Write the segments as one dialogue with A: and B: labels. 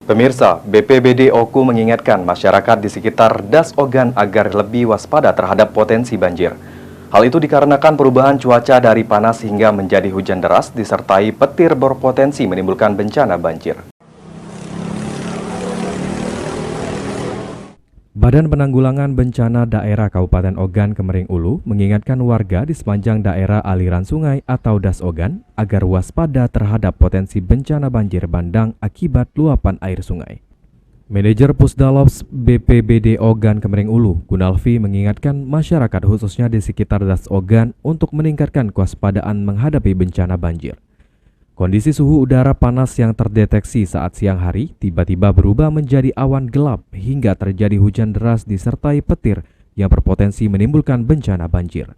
A: Pemirsa, BPBD Oku mengingatkan masyarakat di sekitar Das Ogan agar lebih waspada terhadap potensi banjir. Hal itu dikarenakan perubahan cuaca dari panas hingga menjadi hujan deras disertai petir berpotensi menimbulkan bencana banjir. Badan Penanggulangan Bencana Daerah Kabupaten Ogan Kemering Ulu mengingatkan warga di sepanjang daerah aliran sungai atau Das Ogan agar waspada terhadap potensi bencana banjir bandang akibat luapan air sungai. Manajer Pusdalops BPBD Ogan Kemering Ulu, Gunalvi, mengingatkan masyarakat khususnya di sekitar Das Ogan untuk meningkatkan kewaspadaan menghadapi bencana banjir. Kondisi suhu udara panas yang terdeteksi saat siang hari tiba-tiba berubah menjadi awan gelap hingga terjadi hujan deras disertai petir yang berpotensi menimbulkan bencana banjir.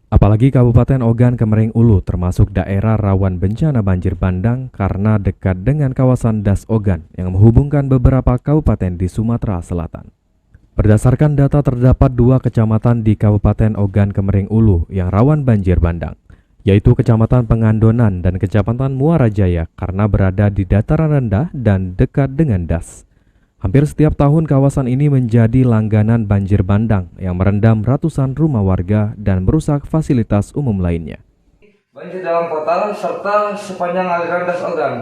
A: Apalagi Kabupaten Ogan Kemering Ulu termasuk daerah rawan bencana banjir bandang karena dekat dengan kawasan Das Ogan yang menghubungkan beberapa kabupaten di Sumatera Selatan. Berdasarkan data terdapat 2 kecamatan di Kabupaten Ogan Kemering Ulu yang rawan banjir bandang, yaitu Kecamatan Pengandonan dan Kecamatan Muara Jaya karena berada di dataran rendah dan dekat dengan Das. Hampir setiap tahun kawasan ini menjadi langganan banjir bandang yang merendam ratusan rumah warga dan merusak fasilitas umum lainnya.
B: Banjir dalam kota serta sepanjang aliran Das Ogan.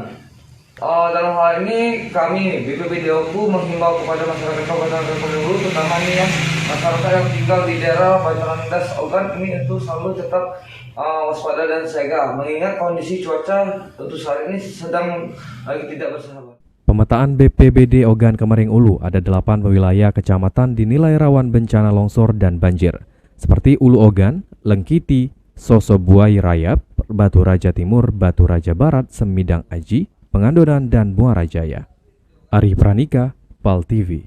B: Dalam hal ini kami BPBD Oku menghimbau kepada masyarakat Kabupaten Kemering Ulu, terutama yang masyarakat yang tinggal di daerah bantaran Das Ogan ini itu selalu tetap waspada dan siaga, mengingat kondisi cuaca tentu saat ini sedang lagi tidak bersahabat.
A: Pemetaan BPBD Ogan Kemering Ulu ada 8 wilayah kecamatan dinilai rawan bencana longsor dan banjir, seperti Ulu Ogan, Lengkiti, Sosobuai Rayap, Batu Raja Timur, Batu Raja Barat, Semidang Aji, Pengandonan, dan Muara Jaya. Ari Pranika, PAL TV.